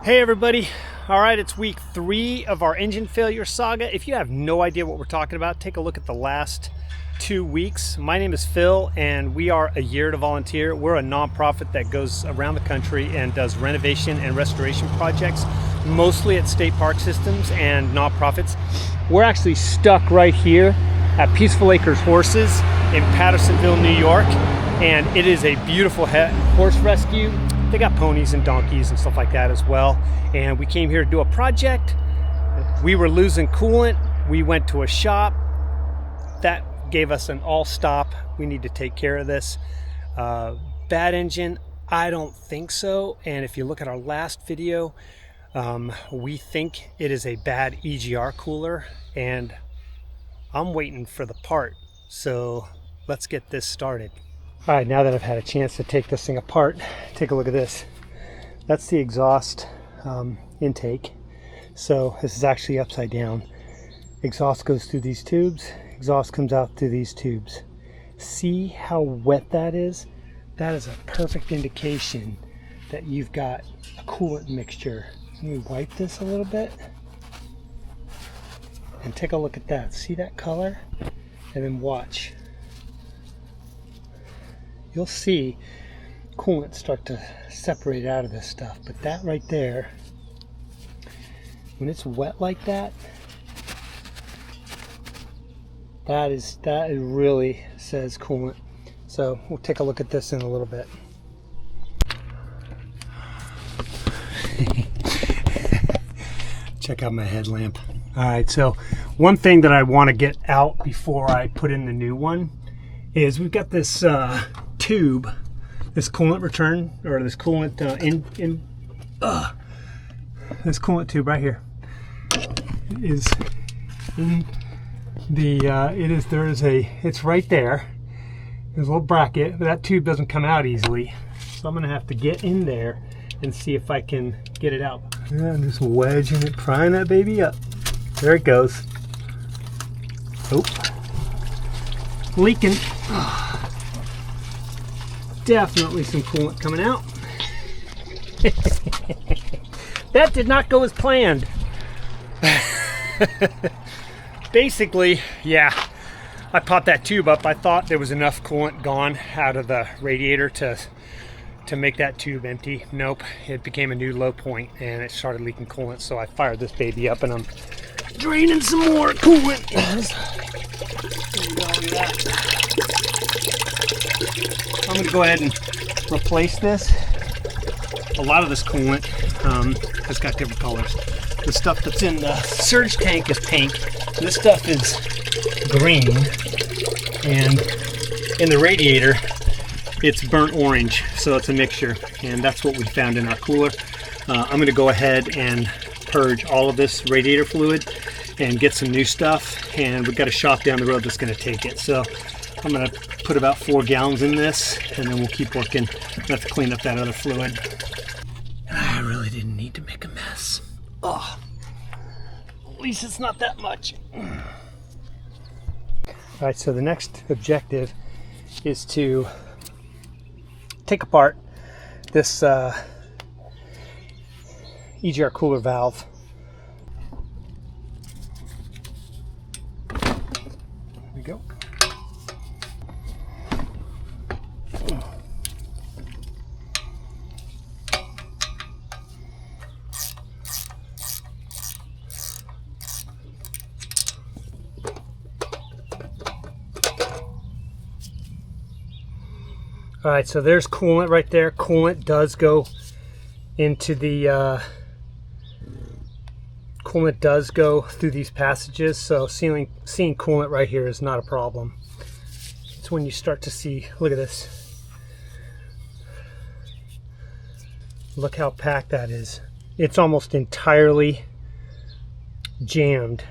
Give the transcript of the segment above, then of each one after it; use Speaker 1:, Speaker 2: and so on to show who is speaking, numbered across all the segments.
Speaker 1: Hey everybody, all right, it's week 3 of our engine failure saga. If you have no idea what we're talking about, take a look at the last 2 weeks. My name is Phil and we are A Year to Volunteer. We're a nonprofit that goes around the country and does renovation and restoration projects, mostly at state park systems and nonprofits. We're actually stuck right here at Peaceful Acres Horses in Pattersonville, New York, and it is a beautiful horse rescue. They got ponies and donkeys and stuff like that as well. And we came here to do a project. We were losing coolant. We went to a shop. That gave us an all stop. We need to take care of this. Bad engine? I don't think so. And if you look at our last video, we think it is a bad EGR cooler. And I'm waiting for the part. So let's get this started. All right, now that I've had a chance to take this thing apart, take a look at this. That's the exhaust intake. So this is actually upside down. Exhaust goes through these tubes. Exhaust comes out through these tubes. See how wet that is? That is a perfect indication that you've got a coolant mixture. Let me wipe this a little bit. And take a look at that. See that color? And then watch. You'll see coolant start to separate out of this stuff, but that right there, when it's wet like that, that really says coolant. So we'll take a look at this in a little bit. Check out my headlamp. All right, so one thing that I want to get out before I put in the new one is we've got this tube, this coolant return, or this coolant this coolant tube right here is in the it's right there. There's a little bracket, but that tube doesn't come out easily, so I'm gonna have to get in there and see if I can get it out. Yeah, I'm just wedging it, prying that baby up. There it goes. Oh, leaking. Definitely some coolant coming out. That did not go as planned. Basically, yeah, I popped that tube up. I thought there was enough coolant gone out of the radiator to make that tube empty. Nope, it became a new low point and it started leaking coolant. So I fired this baby up and I'm draining some more coolant. I'm going to go ahead and replace this. A lot of this coolant has got different colors. The stuff that's in the surge tank is pink. This stuff is green. And in the radiator, it's burnt orange. So it's a mixture. And that's what we found in our cooler. I'm going to go ahead and purge all of this radiator fluid and get some new stuff. And we've got a shop down the road that's going to take it. So I'm going to put about 4 gallons in this, and then we'll keep working. I have to clean up that other fluid. I really didn't need to make a mess. Oh, at least it's not that much. All right, so the next objective is to take apart this EGR cooler valve. There we go. All right, so there's coolant right there. Coolant does go into the coolant does go through these passages, so seeing coolant right here is not a problem. It's when you start to see, look at this. Look how packed that is. It's almost entirely jammed.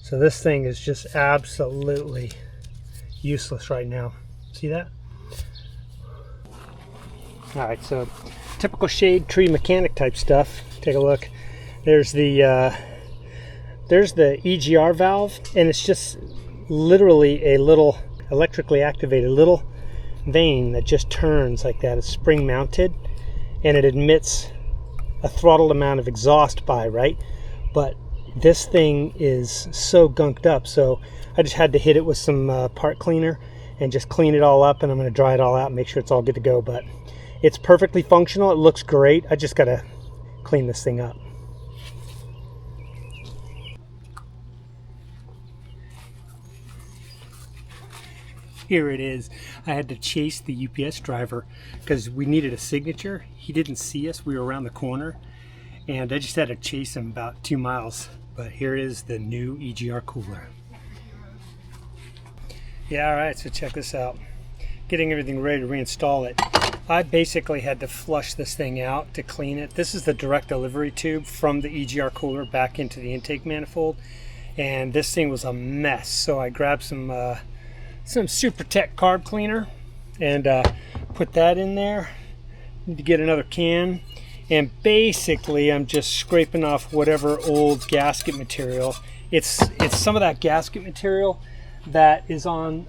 Speaker 1: So this thing is just absolutely useless right now. See that? All right, so typical shade tree mechanic type stuff. Take a look. There's the EGR valve, and it's just literally a little electrically activated little vane that just turns like that. It's spring mounted, and it emits a throttled amount of exhaust by, right? But this thing is so gunked up, so I just had to hit it with some part cleaner and just clean it all up, and I'm going to dry it all out and make sure it's all good to go. But it's perfectly functional. It looks great. I just got to clean this thing up. Here it is. I had to chase the UPS driver because we needed a signature. He didn't see us. We were around the corner, and I just had to chase him about 2 miles. But here is the new EGR cooler. Yeah, all right, so check this out. Getting everything ready to reinstall it. I basically had to flush this thing out to clean it. This is the direct delivery tube from the EGR cooler back into the intake manifold, and this thing was a mess. So I grabbed some SuperTech carb cleaner and put that in there. Need to get another can, and basically I'm just scraping off whatever old gasket material. It's some of that gasket material that is on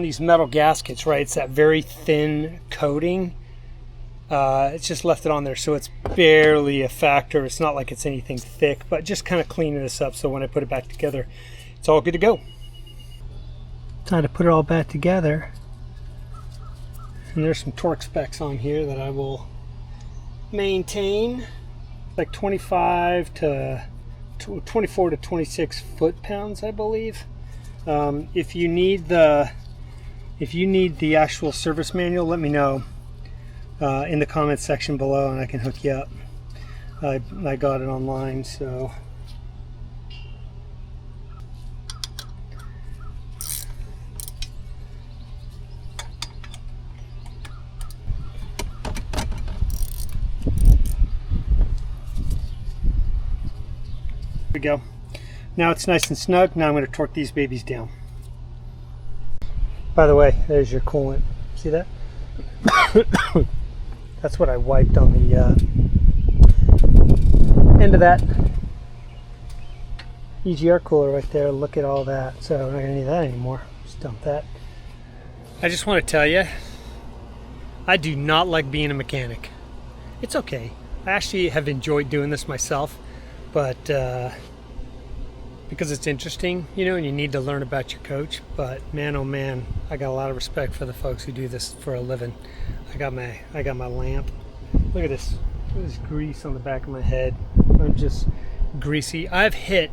Speaker 1: these metal gaskets, right? It's that very thin coating. It's just left it on there, so it's barely a factor. It's not like it's anything thick, but just kind of cleaning this up so when I put it back together, it's all good to go. Time to put it all back together. And there's some torque specs on here that I will maintain, like 24 to 26 foot-pounds, I believe. If you need the actual service manual, let me know in the comments section below, and I can hook you up. I got it online, so. There we go. Now it's nice and snug. Now I'm going to torque these babies down. By the way, there's your coolant. See that? That's what I wiped on the end of that EGR cooler right there. Look at all that. So I'm not going to need that anymore. Just dump that. I just want to tell you, I do not like being a mechanic. It's okay. I actually have enjoyed doing this myself, but because it's interesting, you know, and you need to learn about your coach. But man, oh man, I got a lot of respect for the folks who do this for a living. I got my lamp. Look at this. Look at this grease on the back of my head. I'm just greasy. I've hit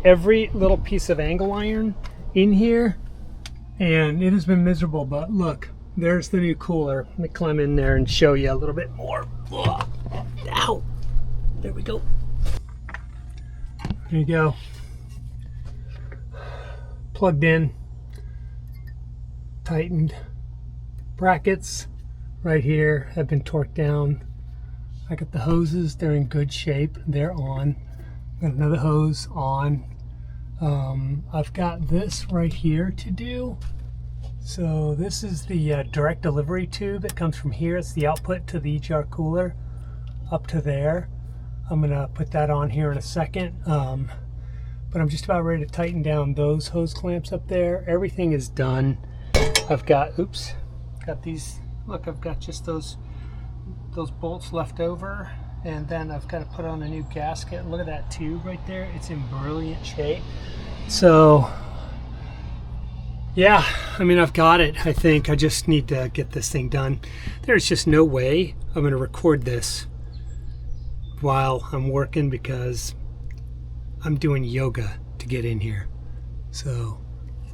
Speaker 1: every little piece of angle iron in here, and it has been miserable. But look, there's the new cooler. Let me climb in there and show you a little bit more. Ugh. Ow! There we go. There you go. Plugged in, tightened. Brackets right here have been torqued down. I got the hoses, they're in good shape, they're on. Got another hose on. I've got this right here to do. So this is the direct delivery tube that comes from here. It's the output to the EGR cooler up to there. I'm gonna put that on here in a second. But I'm just about ready to tighten down those hose clamps up there. Everything is done. I've got, oops, got these, look, I've got just those bolts left over, and then I've got to put on a new gasket. Look at that tube right there. It's in brilliant shape. So, yeah, I mean, I've got it. I think I just need to get this thing done. There's just no way I'm going to record this while I'm working because I'm doing yoga to get in here. So,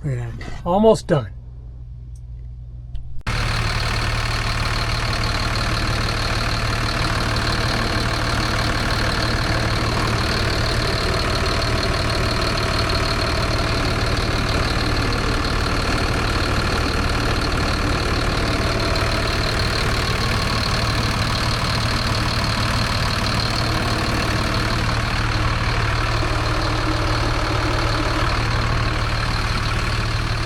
Speaker 1: look at that. Almost done.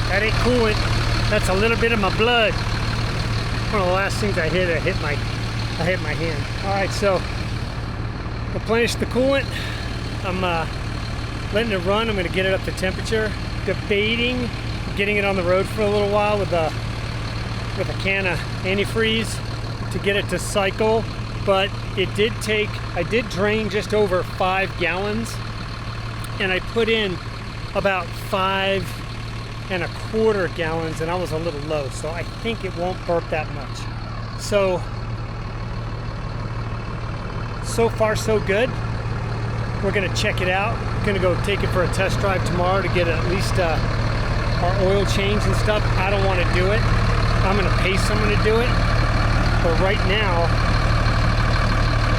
Speaker 1: That ain't coolant. That's a little bit of my blood. One of the last things I hit, I hit my hand. All right, so replenish the coolant. I'm letting it run. I'm going to get it up to temperature. Debating getting it on the road for a little while with a can of antifreeze. to get it to cycle, but it did take, I did drain just over 5 gallons, and I put in about 5¼ gallons, and I was a little low, so I think it won't burp that much. So far so good. We're gonna check it out. Gonna go take it for a test drive tomorrow to get at least our oil change and stuff. I don't want to do it. I'm gonna pay someone to do it, but right now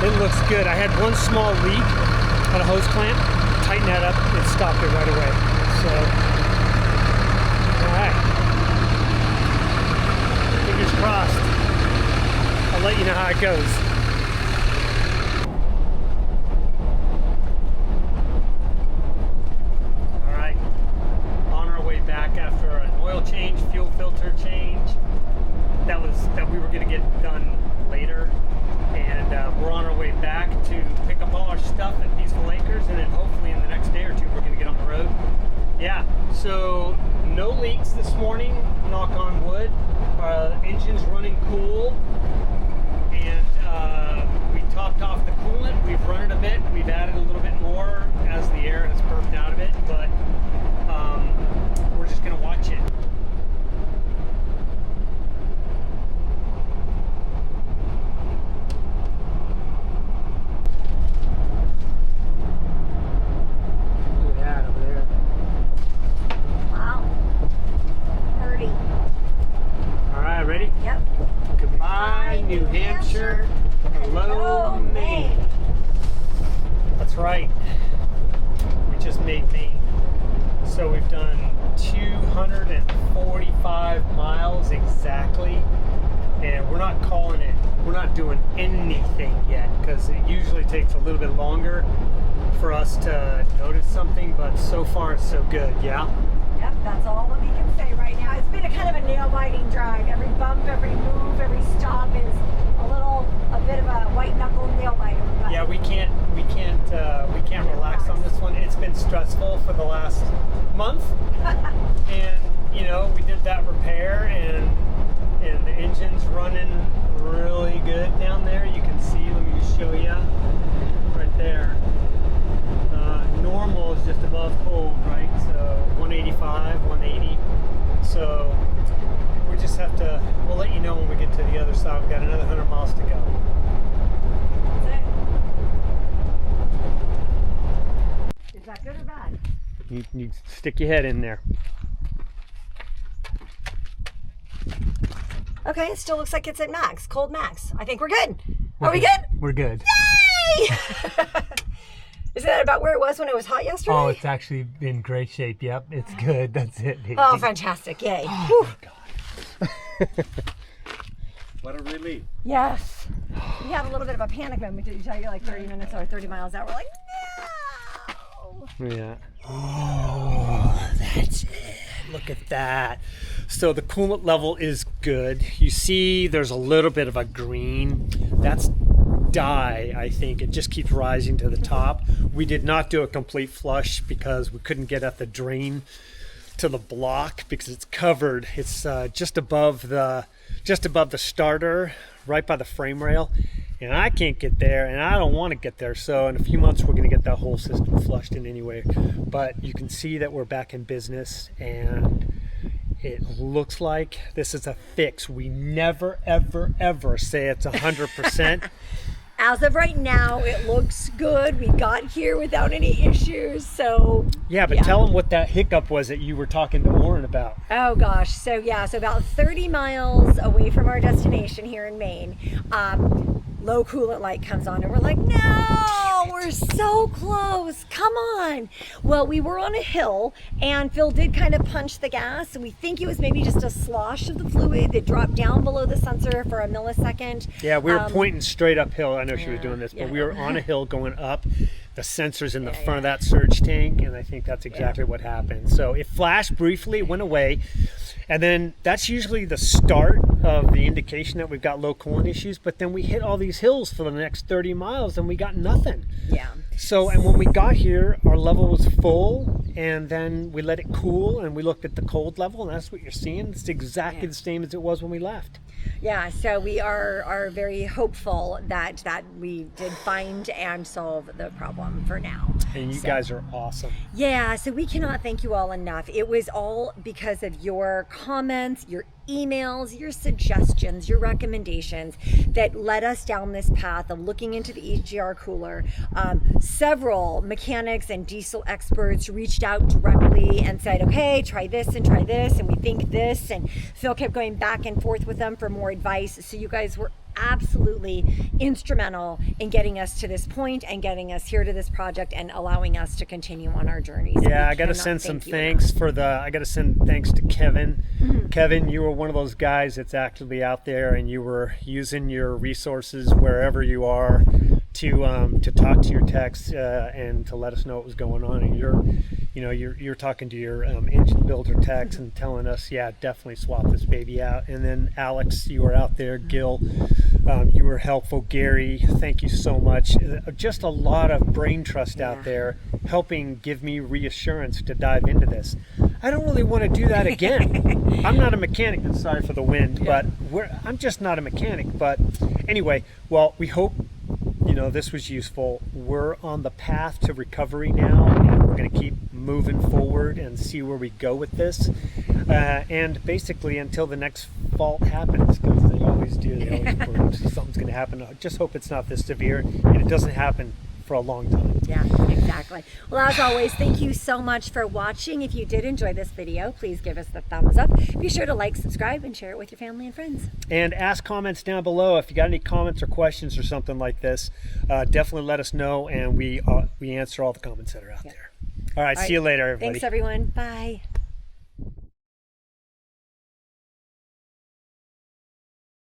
Speaker 1: it looks good. I had one small leak on a hose clamp. Tighten that up, it stopped it right away. So, all right. Fingers crossed. I'll let you know how it goes. All right, on our way back after an oil change, fuel filter change. That we were gonna get done later. And we're on our way back to pick up all our stuff at Peaceful Acres, and then hopefully in the next day or two we're going to get on the road. Yeah, so no leaks this morning, knock on wood. Engine's running cool, and we topped off the coolant. We've run it a bit. We've added a little bit more as the air has burped out of it, but we're just going to watch it. Ready?
Speaker 2: Yep.
Speaker 1: Goodbye, New Hampshire. Hello, Maine. That's right. We just made Maine. So we've done 245 miles exactly. And we're not calling it, we're not doing anything yet, because it usually takes a little bit longer for us to notice something, but so far it's so good, yeah?
Speaker 2: Yep, that's all that we can say right now. It's been a kind of a nail-biting drive. Every bump, every move, every stop is a bit of a white-knuckle nail biter. But
Speaker 1: yeah, we can't relax on this one. It's been stressful for the last month, and you know, we did that repair, and the engine's running really good down there. You can see. Let me just show you right there. Normal is just above cold, right? So 185, 180. So we just have to, we'll let you know when we get to the other side. We've got another 100 miles to go.
Speaker 2: That's it. Is that good or bad?
Speaker 1: You stick your head in there.
Speaker 2: Okay, it still looks like it's at max, cold max. I think we're good. Are we good?
Speaker 1: We're good.
Speaker 2: Yay! Isn't that about where it was when it was hot yesterday?
Speaker 1: Oh, it's actually in great shape. Yep, it's good. That's it, baby.
Speaker 2: Oh, fantastic. Yay.
Speaker 1: Oh, my God.
Speaker 3: What a relief.
Speaker 2: Yes. We had a little bit of a panic moment. Did you tell you like 30 minutes or 30 miles out? We're like, no.
Speaker 1: Yeah. Oh, that's it. Look at that. So the coolant level is good. You see there's a little bit of a green. That's dye, I think. It just keeps rising to the top. We did not do a complete flush because we couldn't get at the drain to the block because it's covered. It's just above the starter, right by the frame rail, and I can't get there, and I don't want to get there. So in a few months we're going to get that whole system flushed in anyway. But you can see that we're back in business, and it looks like this is a fix. We never ever say it's 100%.
Speaker 2: As of right now, it looks good. We got here without any issues, so...
Speaker 1: Yeah, but tell them what that hiccup was that you were talking to Warren about.
Speaker 2: Oh, gosh. So, yeah, so about 30 miles away from our destination here in Maine, low coolant light comes on, and we're like, no, we're so close. Come on. Well, we were on a hill, and Phil did kind of punch the gas, and we think it was maybe just a slosh of the fluid that dropped down below the sensor for a millisecond.
Speaker 1: Yeah, we were pointing straight uphill. I know she was doing this, but we were on a hill going up. The sensor's in the front of that surge tank, and I think that's exactly what happened. So it flashed briefly, went away, and then that's usually the start of the indication that we've got low coolant issues, but then we hit all these hills for the next 30 miles and we got nothing.
Speaker 2: Yeah.
Speaker 1: So, and when we got here, our level was full, and then we let it cool, and we looked at the cold level, and that's what you're seeing. It's exactly the same as it was when we left.
Speaker 2: Yeah, so we are very hopeful that we did find and solve the problem for now.
Speaker 1: And you guys are awesome.
Speaker 2: Yeah, so we cannot thank you all enough. It was all because of your comments, your emails, your suggestions, your recommendations that led us down this path of looking into the EGR cooler. Several mechanics and diesel experts reached out directly and said, okay, try this, and we think this, and Phil kept going back and forth with them for more advice. So you guys were absolutely instrumental in getting us to this point and getting us here to this project and allowing us to continue on our journey. So
Speaker 1: yeah, I got to send some thanks I got to send thanks to Kevin. Kevin, you were one of those guys that's actively out there, and you were using your resources wherever you are to talk to your techs and to let us know what was going on. And you're talking to your engine builder techs and telling us, yeah, definitely swap this baby out. And then Alex, you were out there. Gil, you were helpful. Gary, thank you so much. Just a lot of brain trust out there helping give me reassurance to dive into this. I don't really want to do that again. I'm not a mechanic. Sorry for the wind, but I'm just not a mechanic. But anyway, well, we hope this was useful. We're on the path to recovery now, and we're going to keep moving forward and see where we go with this. And basically until the next fault happens, because they always do. They always prove something's going to happen. I just hope it's not this severe and it doesn't happen for a long time.
Speaker 2: Yeah, exactly. Well, as always, thank you so much for watching. If you did enjoy this video, please give us the thumbs up. Be sure to like, subscribe, and share it with your family and friends.
Speaker 1: And ask comments down below. If you got any comments or questions or something like this, definitely let us know, and we answer all the comments that are out there. All right, see you later, everybody.
Speaker 2: Thanks, everyone. Bye.